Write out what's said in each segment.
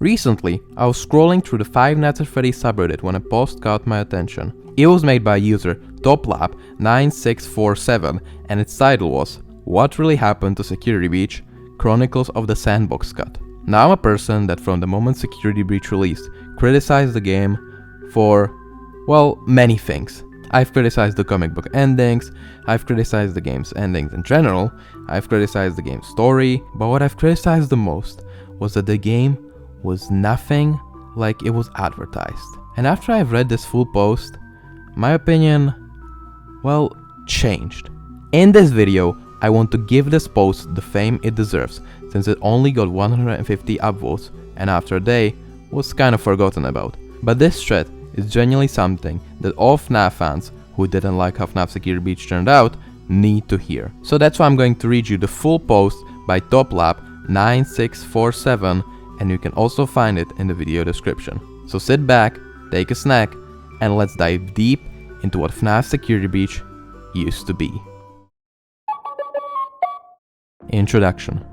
Recently, I was scrolling through the Five Nights at Freddy's subreddit when a post caught my attention. It was made by user toplap9647 and its title was "What Really Happened to Security Breach? Chronicles of the Sandbox Cut." Now I'm a person that from the moment Security Breach released criticized the game for, well, many things. I've criticized the comic book endings, I've criticized the game's endings in general, I've criticized the game's story, but what I've criticized the most was that the game was nothing like it was advertised. And after I've read this full post, my opinion, well, changed. In this video, I want to give this post the fame it deserves, since it only got 150 upvotes and after a day was kind of forgotten about. But this thread is genuinely something that all FNAF fans who didn't like how FNAF Security Breach turned out need to hear. So that's why I'm going to read you the full post by toplap9647, and you can also find it in the video description. So sit back, take a snack, and let's dive deep into what FNAF Security Breach used to be. Introduction.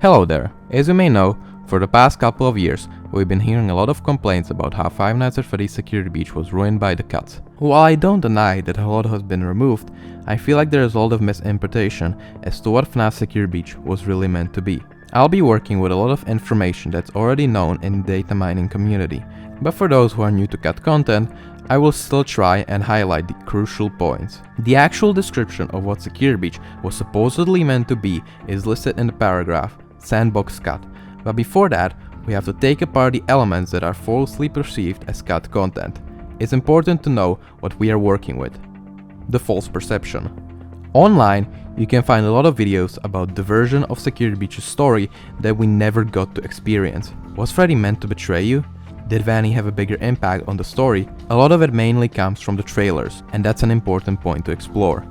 Hello there. As you may know, for the past couple of years, we've been hearing a lot of complaints about how Five Nights at Freddy's Security Breach was ruined by the cuts. While I don't deny that a lot has been removed, I feel like there is a lot of misinterpretation as to what FNAF Security Breach was really meant to be. I'll be working with a lot of information that's already known in the data mining community, but for those who are new to cut content, I will still try and highlight the crucial points. The actual description of what Security Breach was supposedly meant to be is listed in the paragraph "Sandbox Cut," but before that, we have to take apart the elements that are falsely perceived as cut content. It's important to know what we are working with. The false perception. Online, you can find a lot of videos about the version of Security Breach's story that we never got to experience. Was Freddy meant to betray you? Did Vanny have a bigger impact on the story? A lot of it mainly comes from the trailers, and that's an important point to explore.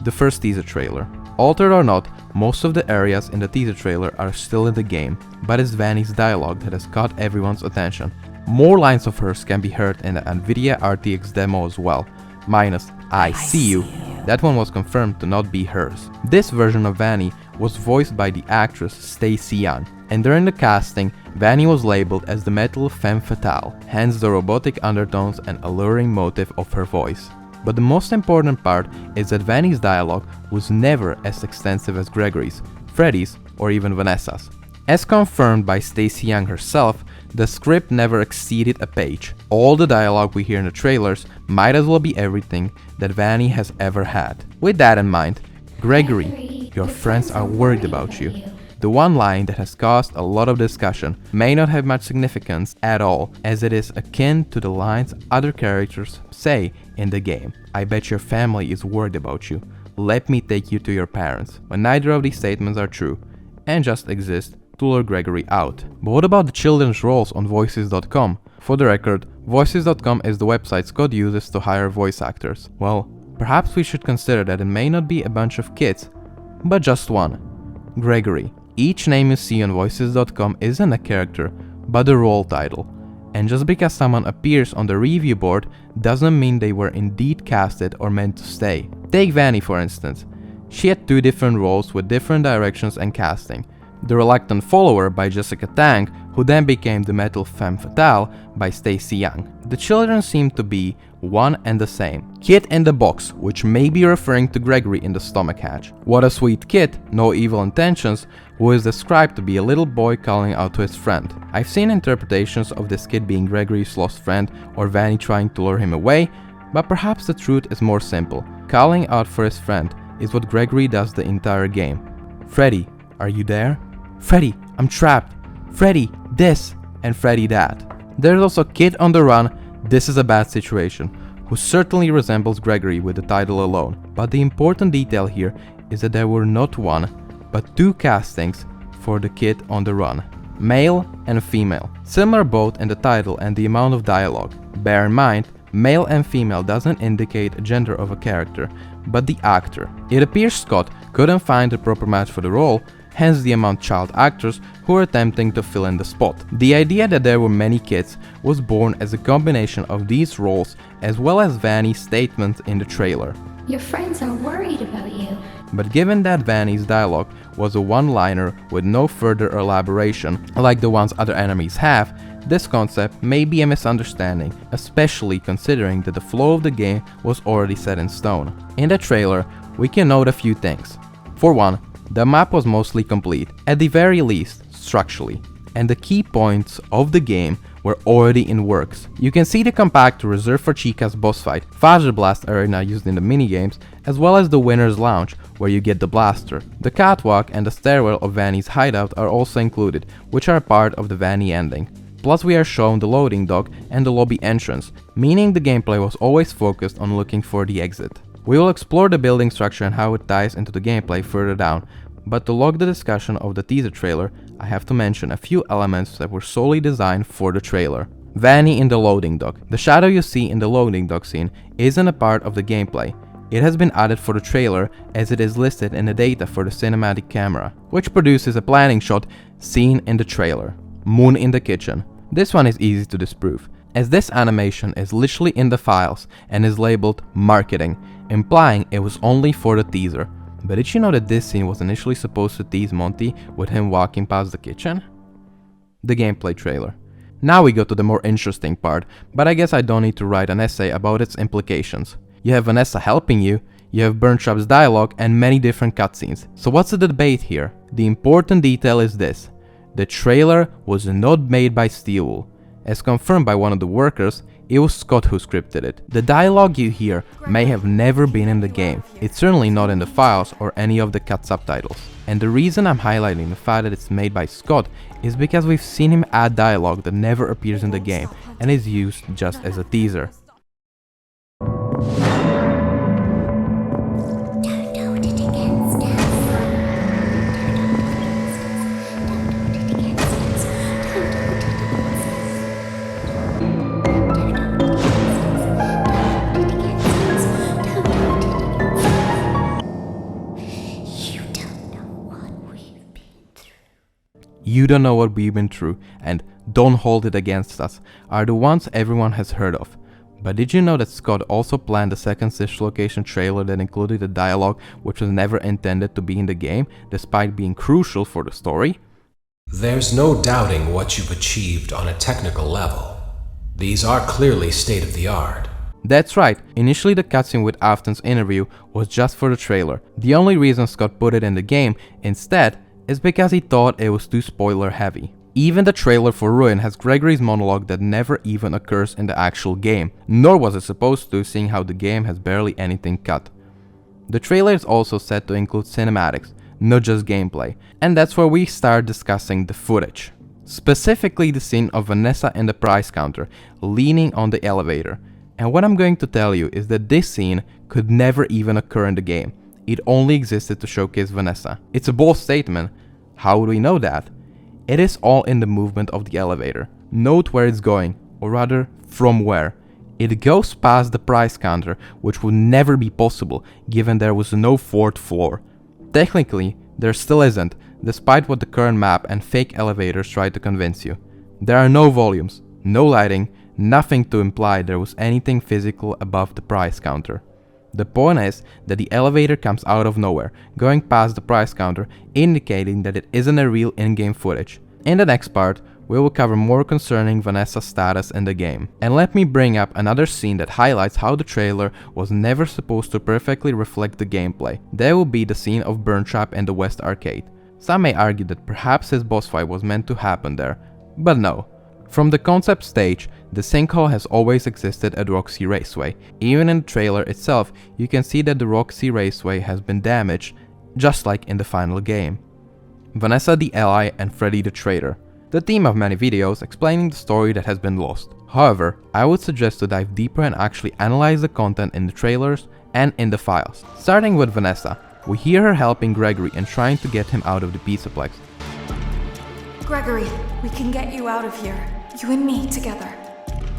The first teaser trailer. Altered or not, most of the areas in the teaser trailer are still in the game, but it's Vanny's dialogue that has caught everyone's attention. More lines of hers can be heard in the NVIDIA RTX demo as well, minus "I see you." That one was confirmed to not be hers. This version of Vanny was voiced by the actress Stacey Young, and during the casting, Vanny was labeled as the metal femme fatale, hence the robotic undertones and alluring motive of her voice. But the most important part is that Vanny's dialogue was never as extensive as Gregory's, Freddy's, or even Vanessa's. As confirmed by Stacey Young herself, the script never exceeded a page. All the dialogue we hear in the trailers might as well be everything that Vanny has ever had. With that in mind, Gregory, your friends are worried about you. The one line that has caused a lot of discussion may not have much significance at all, as it is akin to the lines other characters say in the game. "I bet your family is worried about you. Let me take you to your parents," when neither of these statements are true and just exist to lure Gregory out. But what about the children's roles on voices.com? For the record, voices.com is the website Scott uses to hire voice actors. Well, perhaps we should consider that it may not be a bunch of kids, but just one. Gregory. Each name you see on voices.com isn't a character, but a role title. And just because someone appears on the review board doesn't mean they were indeed casted or meant to stay. Take Vanny for instance. She had two different roles with different directions and casting. The Reluctant Follower by Jessica Tang, who then became the metal femme fatale by Stacey Young. The children seem to be one and the same. Kid in the box, which may be referring to Gregory in the stomach hatch. What a sweet kid, no evil intentions, who is described to be a little boy calling out to his friend. I've seen interpretations of this kid being Gregory's lost friend or Vanny trying to lure him away, but perhaps the truth is more simple. Calling out for his friend is what Gregory does the entire game. "Freddy, are you there? Freddy, I'm trapped. Freddy, this," and Freddy that. There's also Kid on the Run, This is a Bad Situation, who certainly resembles Gregory with the title alone. But the important detail here is that there were not one, but two castings for the Kid on the Run. Male and female. Similar both in the title and the amount of dialogue. Bear in mind, male and female doesn't indicate a gender of a character, but the actor. It appears Scott couldn't find the proper match for the role, hence the amount of child actors who are attempting to fill in the spot. The idea that there were many kids was born as a combination of these roles as well as Vanny's statements in the trailer. "Your friends are worried about you." But given that Vanny's dialogue was a one-liner with no further elaboration, like the ones other enemies have, This concept may be a misunderstanding, especially considering that the flow of the game was already set in stone. In the trailer, we can note a few things. For one, the map was mostly complete, at the very least, structurally, and the key points of the game were already in works. You can see the compactor reserved for Chica's boss fight, Phaser Blast arena used in the minigames, as well as the winner's lounge, where you get the blaster. The catwalk and the stairwell of Vanny's hideout are also included, which are part of the Vanny ending. Plus we are shown the loading dock and the lobby entrance, meaning the gameplay was always focused on looking for the exit. We will explore the building structure and how it ties into the gameplay further down, but to log the discussion of the teaser trailer, I have to mention a few elements that were solely designed for the trailer. Vanny in the loading dock. The shadow you see in the loading dock scene isn't a part of the gameplay. It has been added for the trailer as it is listed in the data for the cinematic camera, which produces a planning shot seen in the trailer. Moon in the kitchen. This one is easy to disprove, as this animation is literally in the files and is labeled marketing, implying it was only for the teaser. But did you know that this scene was initially supposed to tease Monty with him walking past the kitchen? The gameplay trailer. Now we go to the more interesting part, but I guess I don't need to write an essay about its implications. You have Vanessa helping you have Burntrap's dialogue and many different cutscenes. So what's the debate here? The important detail is this. The trailer was not made by Steelwool. As confirmed by one of the workers, it was Scott who scripted it. The dialogue you hear may have never been in the game. It's certainly not in the files or any of the cut subtitles. And the reason I'm highlighting the fact that it's made by Scott is because we've seen him add dialogue that never appears in the game and is used just as a teaser. You don't know what we've been through and don't hold it against us are the ones everyone has heard of. But did you know that Scott also planned a second Sish location trailer that included a dialogue which was never intended to be in the game, despite being crucial for the story? There's no doubting what you've achieved on a technical level. These are clearly state-of-the-art. That's right, initially the cutscene with Afton's interview was just for the trailer. The only reason Scott put it in the game instead is because he thought it was too spoiler heavy. Even the trailer for Ruin has Gregory's monologue that never even occurs in the actual game, nor was it supposed to, seeing how the game has barely anything cut. The trailer is also set to include cinematics, not just gameplay, and that's where we start discussing the footage. Specifically the scene of Vanessa in the price counter, leaning on the elevator. And what I'm going to tell you is that this scene could never even occur in the game. It only existed to showcase Vanessa. It's a bold statement. How would we know that? It is all in the movement of the elevator. Note where it's going, or rather, from where. It goes past the price counter, which would never be possible given there was no fourth floor. Technically, there still isn't, despite what the current map and fake elevators try to convince you. There are no volumes, no lighting, nothing to imply there was anything physical above the price counter. The point is that the elevator comes out of nowhere, going past the price counter, indicating that it isn't a real in-game footage. In the next part, we will cover more concerning Vanessa's status in the game. And let me bring up another scene that highlights how the trailer was never supposed to perfectly reflect the gameplay. That will be the scene of Burntrap in the West Arcade. Some may argue that perhaps his boss fight was meant to happen there, but no. From the concept stage, the sinkhole has always existed at Roxy Raceway. Even in the trailer itself, you can see that the Roxy Raceway has been damaged, just like in the final game. Vanessa the ally and Freddy the traitor. The theme of many videos explaining the story that has been lost. However, I would suggest to dive deeper and actually analyze the content in the trailers and in the files. Starting with Vanessa, we hear her helping Gregory and trying to get him out of the Pizzaplex. Gregory, we can get you out of here. You and me together.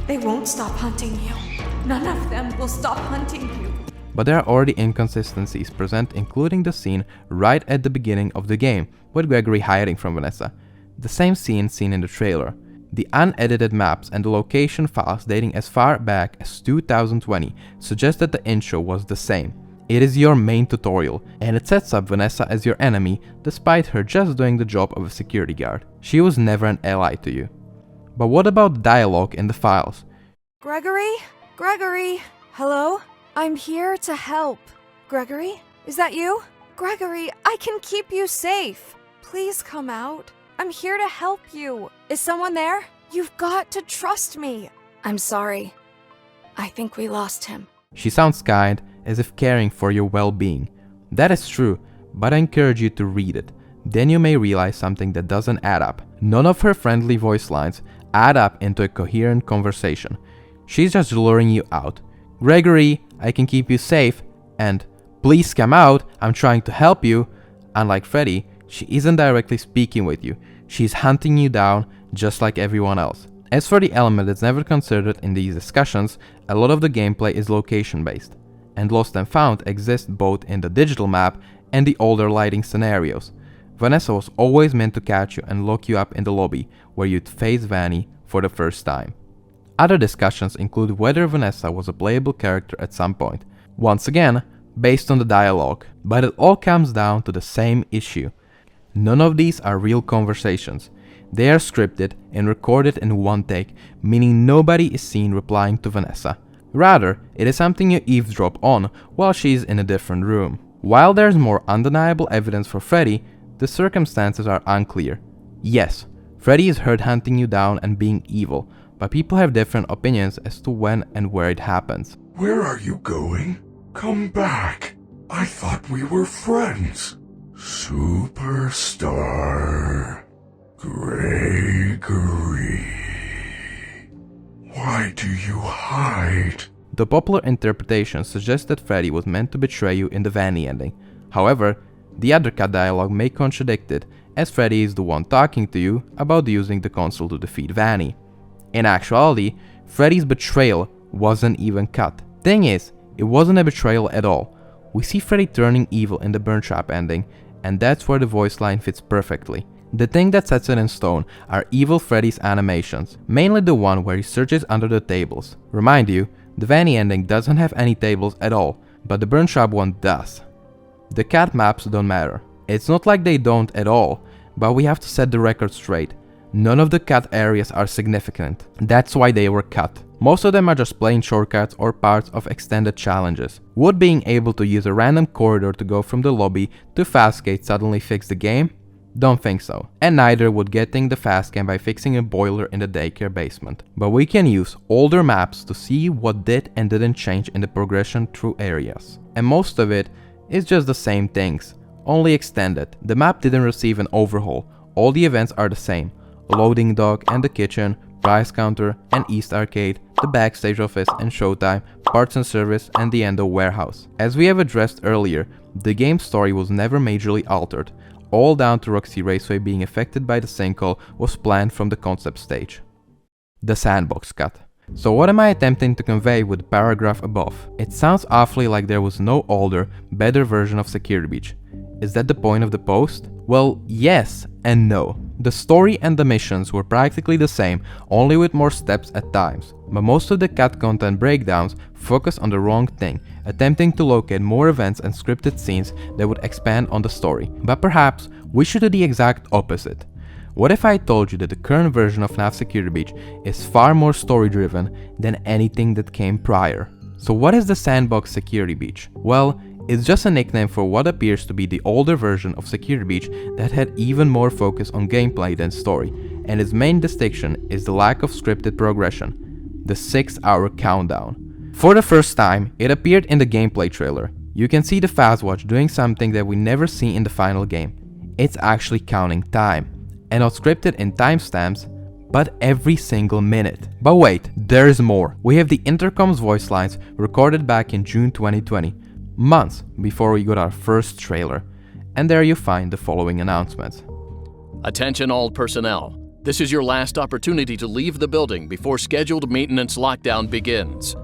They won't stop hunting you. None of them will stop hunting you. But there are already inconsistencies present, including the scene right at the beginning of the game, with Gregory hiding from Vanessa. The same scene seen in the trailer. The unedited maps and the location files dating as far back as 2020 suggest that the intro was the same. It is your main tutorial, and it sets up Vanessa as your enemy despite her just doing the job of a security guard. She was never an ally to you. But what about the dialogue in the files? Gregory? Gregory? Hello? I'm here to help. Gregory? Is that you? Gregory, I can keep you safe. Please come out. I'm here to help you. Is someone there? You've got to trust me. I'm sorry. I think we lost him. She sounds kind, as if caring for your well-being. That is true, but I encourage you to read it. Then you may realize something that doesn't add up. None of her friendly voice lines add up into a coherent conversation. She's just luring you out. Gregory, I can keep you safe, and please come out, I'm trying to help you. Unlike Freddy, she isn't directly speaking with you. She's hunting you down just like everyone else. As for the element that's never considered in these discussions, a lot of the gameplay is location-based, and Lost and Found exists both in the digital map and the older lighting scenarios. Vanessa was always meant to catch you and lock you up in the lobby, where you'd face Vanny for the first time. Other discussions include whether Vanessa was a playable character at some point, once again, based on the dialogue, but it all comes down to the same issue. None of these are real conversations. They are scripted and recorded in one take, meaning nobody is seen replying to Vanessa. Rather, it is something you eavesdrop on while she's in a different room. While there's more undeniable evidence for Freddy, the circumstances are unclear. Yes, Freddy is heard hunting you down and being evil, but people have different opinions as to when and where it happens. Where are you going? Come back. I thought we were friends. Superstar Gregory. Why do you hide? The popular interpretation suggests that Freddy was meant to betray you in the Vanny ending. However, the other cut dialogue may contradict it, as Freddy is the one talking to you about using the console to defeat Vanny. In actuality, Freddy's betrayal wasn't even cut. Thing is, it wasn't a betrayal at all. We see Freddy turning evil in the burn trap ending, and that's where the voice line fits perfectly. The thing that sets it in stone are evil Freddy's animations, mainly the one where he searches under the tables. Remind you, the Vanny ending doesn't have any tables at all, but the burn trap one does. The cat maps don't matter. It's not like they don't at all, but we have to set the record straight. None of the cut areas are significant. That's why they were cut. Most of them are just plain shortcuts or parts of extended challenges. Would being able to use a random corridor to go from the lobby to Fastgate suddenly fix the game? Don't think so. And neither would getting the fastcam by fixing a boiler in the daycare basement. But we can use older maps to see what did and didn't change in the progression through areas. And most of it is just the same things, only extended. The map didn't receive an overhaul. All the events are the same. Loading dock and the kitchen, price counter and East Arcade, the backstage office and showtime, parts and service and the Endo warehouse. As we have addressed earlier, the game's story was never majorly altered. All down to Roxy Raceway being affected by the sinkhole was planned from the concept stage. The sandbox cut. So what am I attempting to convey with the paragraph above? It sounds awfully like there was no older, better version of Security Breach. Is that the point of the post? Well, yes and no. The story and the missions were practically the same, only with more steps at times. But most of the cut content breakdowns focus on the wrong thing, attempting to locate more events and scripted scenes that would expand on the story. But perhaps we should do the exact opposite. What if I told you that the current version of FNAF Security Breach is far more story driven than anything that came prior? So what is the sandbox Security Breach? Well, it's just a nickname for what appears to be the older version of Security Breach that had even more focus on gameplay than story, and its main distinction is the lack of scripted progression, the 6-hour countdown. For the first time, it appeared in the gameplay trailer. You can see the Fastwatch doing something that we never see in the final game. It's actually counting time, and not scripted in timestamps, but every single minute. But wait, there's more. We have the intercom's voice lines recorded back in June 2020. Months before we got our first trailer. And there you find the following announcements. Attention all personnel. This is your last opportunity to leave the building before scheduled maintenance lockdown begins.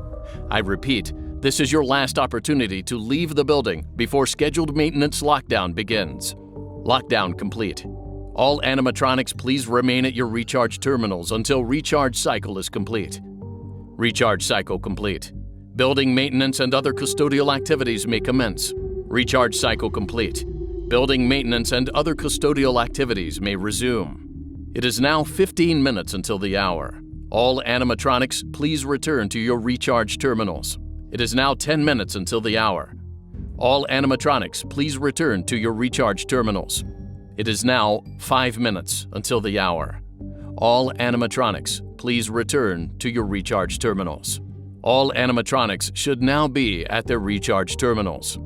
I repeat, this is your last opportunity to leave the building before scheduled maintenance lockdown begins. Lockdown complete. All animatronics please remain at your recharge terminals until recharge cycle is complete. Recharge cycle complete. Building maintenance and other custodial activities may commence. Recharge cycle complete. Building maintenance and other custodial activities may resume. It is now 15 minutes until the hour. All animatronics, please return to your recharge terminals. It is now 10 minutes until the hour. All animatronics, please return to your recharge terminals. It is now 5 minutes until the hour. All animatronics, please return to your recharge terminals. All animatronics should now be at their recharge terminals.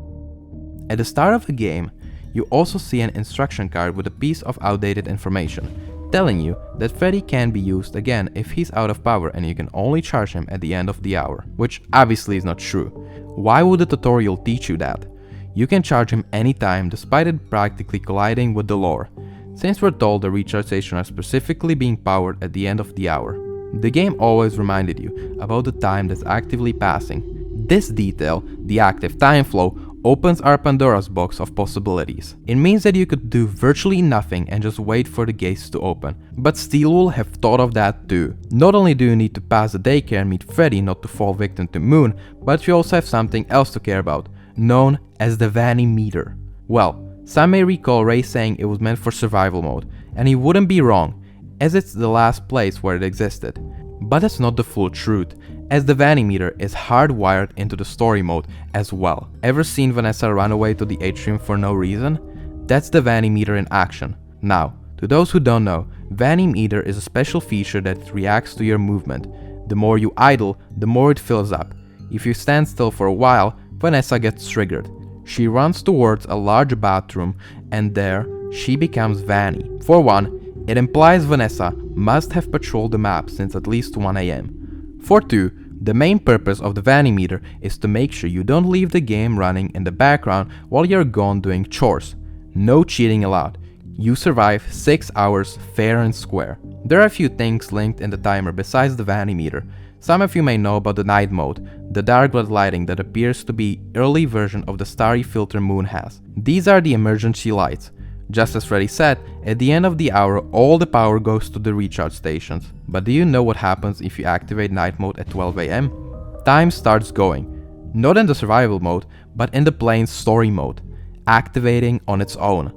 At the start of the game, you also see an instruction card with a piece of outdated information, telling you that Freddy can be used again if he's out of power and you can only charge him at the end of the hour, which obviously is not true. Why would the tutorial teach you that? You can charge him anytime despite it practically colliding with the lore, since we're told the recharge stations are specifically being powered at the end of the hour. The game always reminded you about the time that's actively passing. This detail, the active time flow, opens our Pandora's box of possibilities. It means that you could do virtually nothing and just wait for the gates to open. But Steel will have thought of that too. Not only do you need to pass the daycare and meet Freddy not to fall victim to Moon, but you also have something else to care about, known as the Vanny meter. Well, some may recall Ray saying it was meant for survival mode, and he wouldn't be wrong, as it's the last place where it existed. But that's not the full truth, as the Vanny meter is hardwired into the story mode as well. Ever seen Vanessa run away to the atrium for no reason? That's the Vanny meter in action. Now, to those who don't know, Vanny meter is a special feature that reacts to your movement. The more you idle, the more it fills up. If you stand still for a while, Vanessa gets triggered. She runs towards a large bathroom and there she becomes Vanny. For one, it implies Vanessa must have patrolled the map since at least 1 AM. For two, the main purpose of the Vanny meter is to make sure you don't leave the game running in the background while you're gone doing chores. No cheating allowed. You survive 6 hours fair and square. There are a few things linked in the timer besides the Vanny meter. Some of you may know about the night mode, the dark blood lighting that appears to be early version of the starry filter Moon has. These are the emergency lights. Just as Freddy said, at the end of the hour all the power goes to the recharge stations. But do you know what happens if you activate night mode at 12 AM? Time starts going. Not in the survival mode, but in the plain story mode, activating on its own.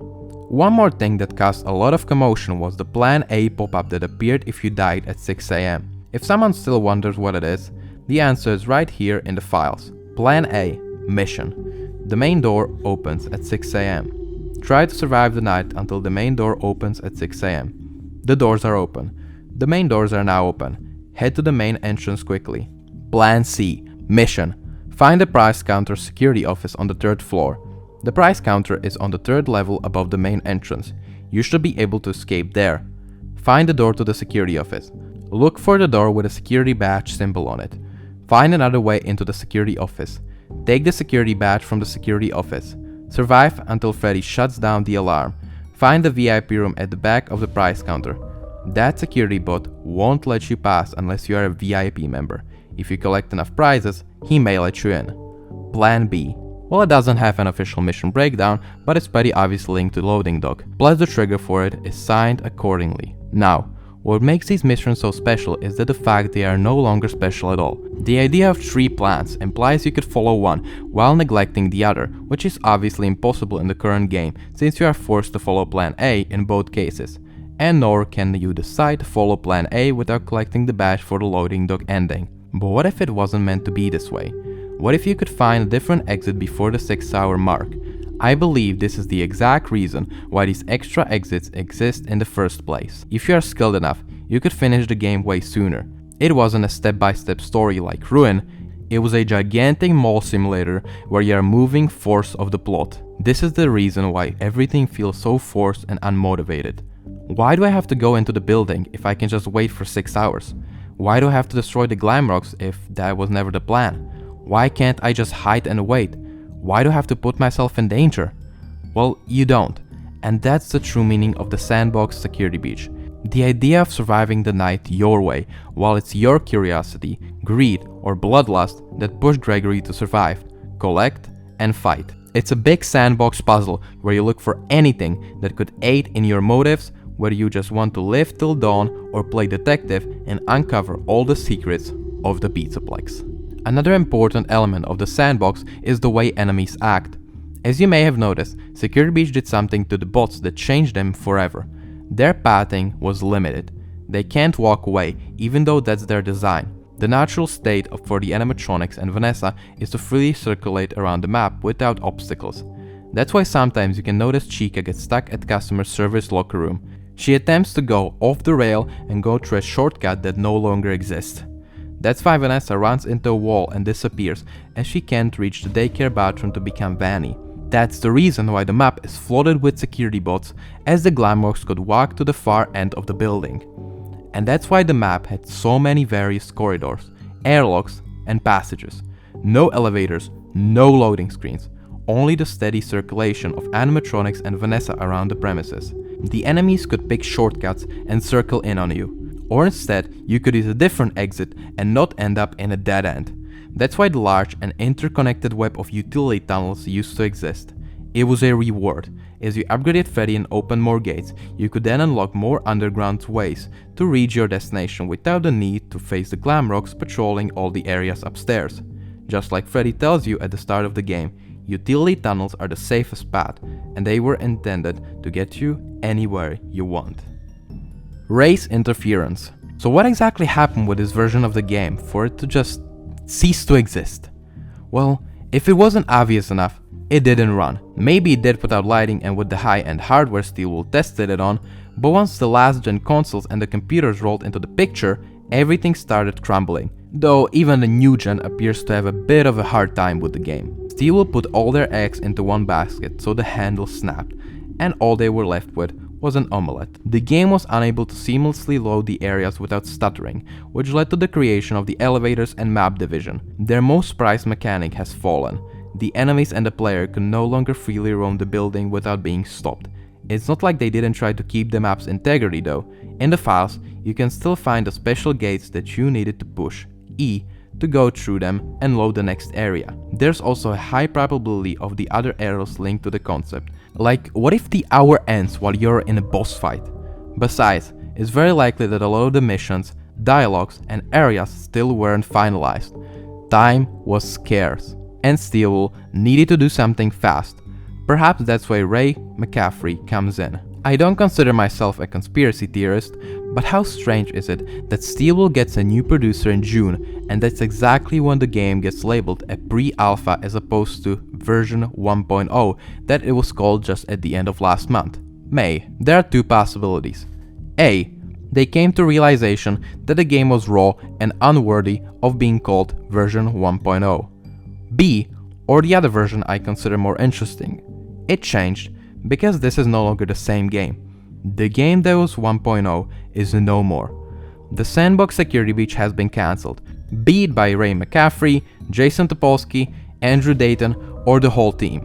One more thing that caused a lot of commotion was the Plan A pop-up that appeared if you died at 6 AM. If someone still wonders what it is, the answer is right here in the files. Plan A, mission. The main door opens at 6 AM. Try to survive the night until the main door opens at 6 AM. The doors are open. The main doors are now open. Head to the main entrance quickly. Plan C, mission. Find the price counter security office on the 3rd floor. The price counter is on the 3rd level above the main entrance. You should be able to escape there. Find the door to the security office. Look for the door with a security badge symbol on it. Find another way into the security office. Take the security badge from the security office. Survive until Freddy shuts down the alarm. Find the VIP room at the back of the price counter. That security bot won't let you pass unless you are a VIP member. If you collect enough prizes, he may let you in. Plan B. Well, it doesn't have an official mission breakdown, but it's pretty obviously linked to loading dock, plus the trigger for it is signed accordingly. Now, what makes these missions so special is that the fact they are no longer special at all. The idea of 3 plans implies you could follow one while neglecting the other, which is obviously impossible in the current game since you are forced to follow Plan A in both cases. And nor can you decide to follow Plan A without collecting the badge for the loading dock ending. But what if it wasn't meant to be this way? What if you could find a different exit before the 6-hour mark? I believe this is the exact reason why these extra exits exist in the first place. If you are skilled enough, you could finish the game way sooner. It wasn't a step-by-step story like Ruin, it was a gigantic mall simulator where you are moving force of the plot. This is the reason why everything feels so forced and unmotivated. Why do I have to go into the building if I can just wait for 6 hours? Why do I have to destroy the glam rocks if that was never the plan? Why can't I just hide and wait? Why do I have to put myself in danger? Well, you don't. And that's the true meaning of the Sandbox Security Breach. The idea of surviving the night your way, while it's your curiosity, greed, or bloodlust that pushed Gregory to survive, collect, and fight. It's a big sandbox puzzle where you look for anything that could aid in your motives, whether you just want to live till dawn or play detective and uncover all the secrets of the Pizzaplex. Another important element of the sandbox is the way enemies act. As you may have noticed, Security Breach did something to the bots that changed them forever. Their pathing was limited. They can't walk away, even though that's their design. The natural state for the animatronics and Vanessa is to freely circulate around the map without obstacles. That's why sometimes you can notice Chica get stuck at customer service locker room. She attempts to go off the rail and go through a shortcut that no longer exists. That's why Vanessa runs into a wall and disappears, as she can't reach the daycare bathroom to become Vanny. That's the reason why the map is flooded with security bots, as the Glamrocs could walk to the far end of the building. And that's why the map had so many various corridors, airlocks, and passages. No elevators, no loading screens, only the steady circulation of animatronics and Vanessa around the premises. The enemies could pick shortcuts and circle in on you, or instead you could use a different exit and not end up in a dead end. That's why the large and interconnected web of utility tunnels used to exist. It was a reward. As you upgraded Freddy and opened more gates, you could then unlock more underground ways to reach your destination without the need to face the Glamrocs patrolling all the areas upstairs. Just like Freddy tells you at the start of the game, utility tunnels are the safest path, and they were intended to get you anywhere you want. Race interference. So what exactly happened with this version of the game for it to just cease to exist? Well, if it wasn't obvious enough, it didn't run. Maybe it did without lighting and with the high-end hardware Steel tested it on, but once the last-gen consoles and the computers rolled into the picture, everything started crumbling. Though even the new gen appears to have a bit of a hard time with the game. Steel put all their eggs into one basket, so the handle snapped, and all they were left with was an omelette. The game was unable to seamlessly load the areas without stuttering, which led to the creation of the elevators and map division. Their most prized mechanic has fallen. The enemies and the player can no longer freely roam the building without being stopped. It's not like they didn't try to keep the map's integrity though. In the files, you can still find the special gates that you needed to push E to go through them and load the next area. There's also a high probability of the other arrows linked to the concept. Like, what if the hour ends while you're in a boss fight? Besides, it's very likely that a lot of the missions, dialogues, and areas still weren't finalized. Time was scarce, and Steel needed to do something fast. Perhaps that's why Ray McCaffrey comes in. I don't consider myself a conspiracy theorist, but how strange is it that Steel gets a new producer in June, and that's exactly when the game gets labeled a pre-alpha as opposed to version 1.0 that it was called just at the end of last month, May. There are two possibilities. A. They came to realization that the game was raw and unworthy of being called version 1.0. B. Or the other version I consider more interesting. It changed because this is no longer the same game. The game that was 1.0 is no more. The Sandbox Security Breach has been cancelled, be it by Ray McCaffrey, Jason Topolsky, Andrew Dayton, or the whole team.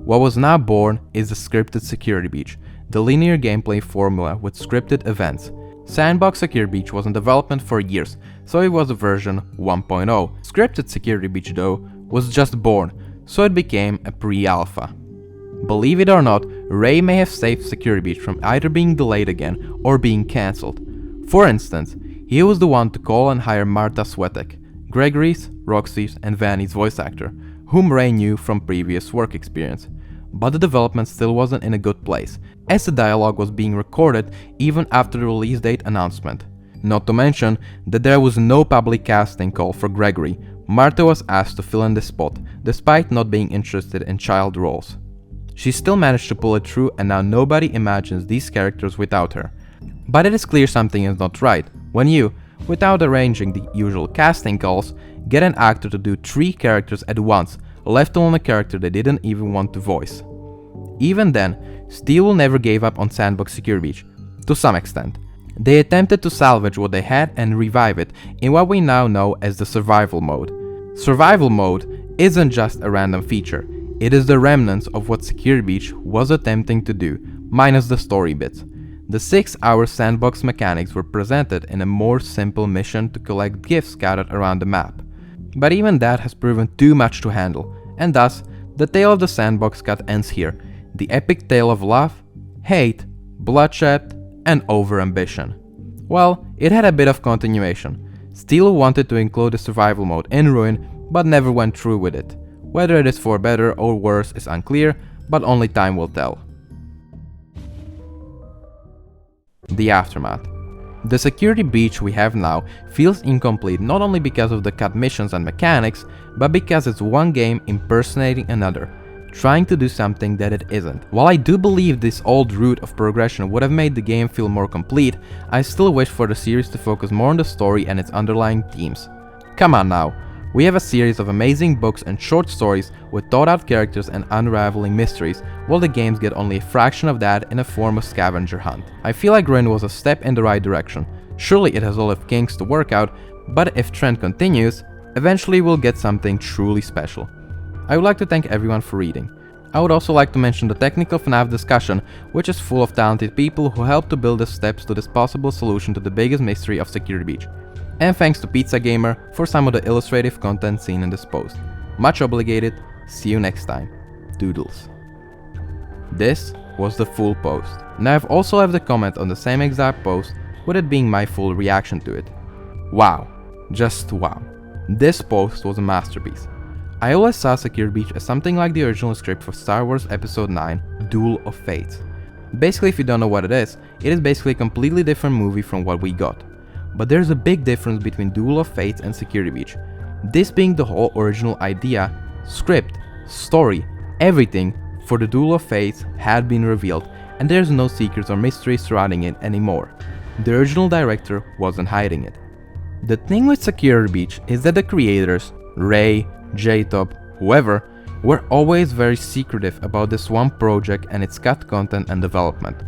What was now born is the Scripted Security Breach, the linear gameplay formula with scripted events. Sandbox Security Breach was in development for years, so it was a version 1.0. Scripted Security Breach though was just born, so it became a pre-alpha. Believe it or not, Ray may have saved Security Breach from either being delayed again or being cancelled. For instance, he was the one to call and hire Marta Swetek, Gregory's, Roxy's, and Vanny's voice actor, whom Ray knew from previous work experience. But the development still wasn't in a good place, as the dialogue was being recorded even after the release date announcement. Not to mention that there was no public casting call for Gregory. Marta was asked to fill in the spot, despite not being interested in child roles. She still managed to pull it through, and now nobody imagines these characters without her. But it is clear something is not right when you, without arranging the usual casting calls, get an actor to do 3 characters at once, left alone a character they didn't even want to voice. Even then, Steel never gave up on Sandbox Security Breach, to some extent. They attempted to salvage what they had and revive it in what we now know as the survival mode. Survival mode isn't just a random feature. It is the remnants of what Security Breach was attempting to do, minus the story bits. The 6-hour sandbox mechanics were presented in a more simple mission to collect gifts scattered around the map. But even that has proven too much to handle, and thus, the tale of the sandbox cut ends here. The epic tale of love, hate, bloodshed, and overambition. Well, it had a bit of continuation. Steel wanted to include a survival mode in Ruin, but never went through with it. Whether it is for better or worse is unclear, but only time will tell. the aftermath. The security breach we have now feels incomplete not only because of the cut missions and mechanics, but because it's one game impersonating another, trying to do something that it isn't. While I do believe this old route of progression would have made the game feel more complete, I still wish for the series to focus more on the story and its underlying themes. Come on now, we have a series of amazing books and short stories with thought-out characters and unraveling mysteries, while the games get only a fraction of that in a form of scavenger hunt. I feel like Ruin was a step in the right direction. Surely it has all of kinks to work out, but if trend continues, eventually we'll get something truly special. I would like to thank everyone for reading. I would also like to mention the technical FNAF discussion, which is full of talented people who helped to build the steps to this possible solution to the biggest mystery of Security Breach. And thanks to Pizza Gamer for some of the illustrative content seen in this post. Much obligated, see you next time. Doodles. This was the full post. Now I've also left a comment on the same exact post, with it being my full reaction to it. Wow. Just wow. This post was a masterpiece. I always saw Security Breach as something like the original script for Star Wars Episode 9, Duel of Fates. Basically, if you don't know what it is basically a completely different movie from what we got. But there's a big difference between Duel of Fates and Security Breach. This being the whole original idea, script, story, everything for the Duel of Fates had been revealed, and there's no secrets or mysteries surrounding it anymore. The original director wasn't hiding it. The thing with Security Breach is that the creators, Ray, J-Top, whoever, were always very secretive about this one project and its cut content and development.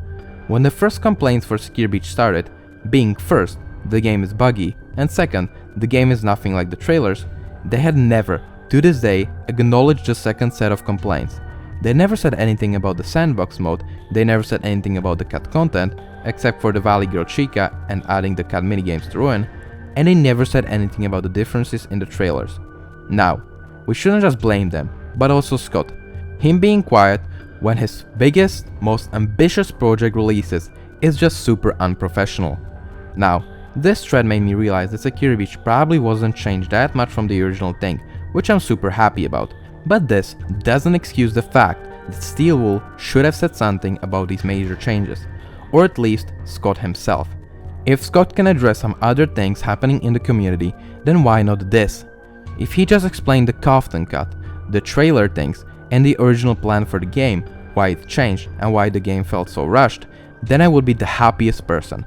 When the first complaints for Security Breach started, being first, the game is buggy, and second, the game is nothing like the trailers, they had never, to this day, acknowledged the second set of complaints. They never said anything about the sandbox mode, they never said anything about the cut content, except for the Valley Girl Chica and adding the cut minigames to Ruin, and they never said anything about the differences in the trailers. Now, we shouldn't just blame them, but also Scott. Him being quiet when his biggest, most ambitious project releases is just super unprofessional. Now, this thread made me realize that Security Breach probably wasn't changed that much from the original thing, which I'm super happy about. But this doesn't excuse the fact that Steelwool should have said something about these major changes, or at least Scott himself. If Scott can address some other things happening in the community, then why not this? If he just explained the Koftan cut, the trailer things, and the original plan for the game, why it changed and why the game felt so rushed, then I would be the happiest person.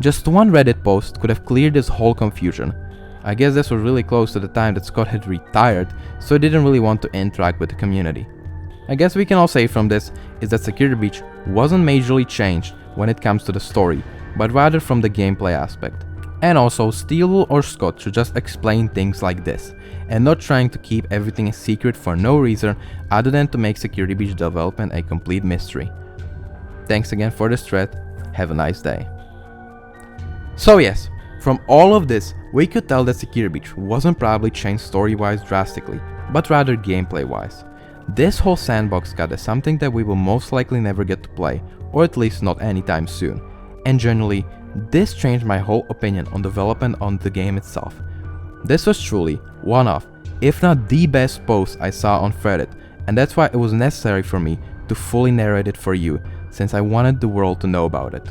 Just one Reddit post could have cleared this whole confusion. I guess this was really close to the time that Scott had retired, so he didn't really want to interact with the community. I guess we can all say from this is that Security Breach wasn't majorly changed when it comes to the story, but rather from the gameplay aspect. And also, Steelwool or Scott should just explain things like this, and not trying to keep everything a secret for no reason other than to make Security Breach development a complete mystery. Thanks again for this thread, have a nice day. So yes, from all of this, we could tell that Security Breach wasn't probably changed story-wise drastically, but rather gameplay-wise. This whole sandbox cut is something that we will most likely never get to play, or at least not anytime soon. And generally, this changed my whole opinion on development on the game itself. This was truly one of, if not the best post I saw on Reddit, and that's why it was necessary for me to fully narrate it for you, since I wanted the world to know about it.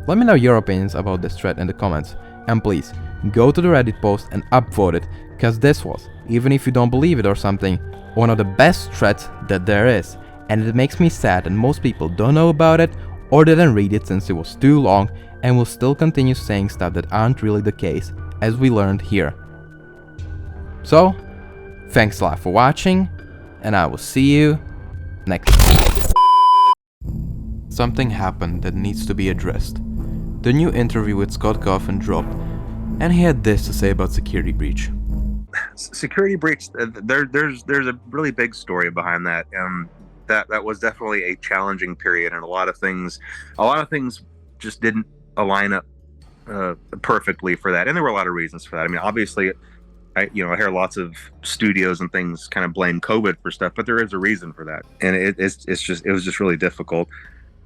Let me know your opinions about this thread in the comments, and please, go to the Reddit post and upvote it, cause this was, even if you don't believe it or something, one of the best threads that there is, and it makes me sad that most people don't know about it or didn't read it since it was too long and will still continue saying stuff that aren't really the case, as we learned here. So, thanks a lot for watching, and I will see you next time. Something happened that needs to be addressed. The new interview with Scott Cawthon dropped, and he had this to say about Security Breach. Security Breach, there's a really big story behind that. That was definitely a challenging period, and a lot of things just didn't align up perfectly for that, and there were a lot of reasons for that. I mean, obviously, I hear lots of studios and things kind of blame COVID for stuff, but there is a reason for that, and it was just really difficult.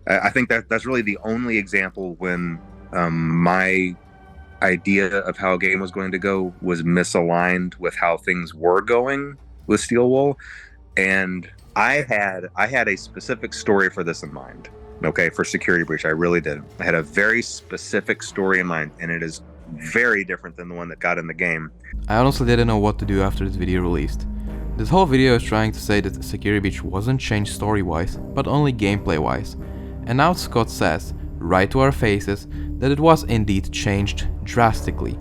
I think that's really the only example when my idea of how a game was going to go was misaligned with how things were going with Steelwool, and I had a specific story for this in mind. okay, for Security Breach. I really did. I had a very specific story in mind, and it is very different than the one that got in the game. I honestly didn't know what to do after this video released. This whole video is trying to say that Security Breach wasn't changed story-wise, but only gameplay-wise. And now Scott says, right to our faces, that it was indeed changed drastically.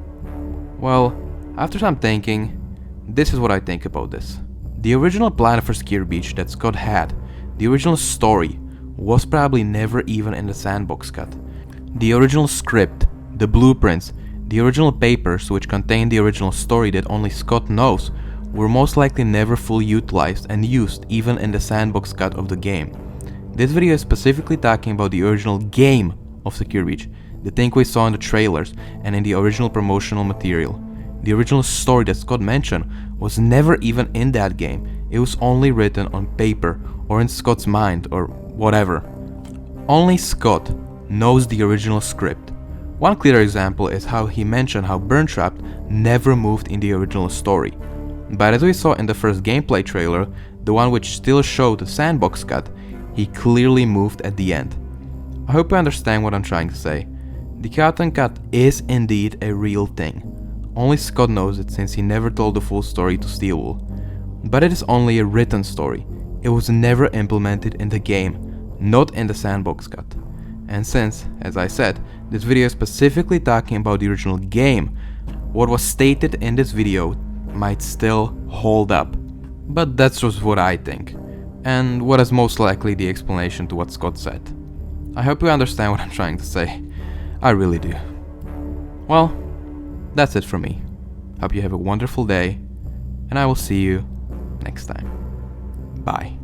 Well, after some thinking, this is what I think about this. The original plan for Security Breach that Scott had, the original story, was probably never even in the sandbox cut. The original script, the blueprints, the original papers which contain the original story that only Scott knows, were most likely never fully utilized and used even in the sandbox cut of the game. This video is specifically talking about the original game of Security Breach, the thing we saw in the trailers and in the original promotional material. The original story that Scott mentioned was never even in that game, it was only written on paper or in Scott's mind or whatever. Only Scott knows the original script. One clear example is how he mentioned how Burntrap never moved in the original story. But as we saw in the first gameplay trailer, the one which still showed the sandbox cut, he clearly moved at the end. I hope you understand what I'm trying to say. The Cotton Cut is indeed a real thing. Only Scott knows it since he never told the full story to Steelwool. But it is only a written story. It was never implemented in the game, not in the sandbox cut. And since, as I said, this video is specifically talking about the original game, what was stated in this video might still hold up. But that's just what I think, and what is most likely the explanation to what Scott said. I hope you understand what I'm trying to say. I really do. Well, that's it from me. Hope you have a wonderful day, and I will see you next time. Bye.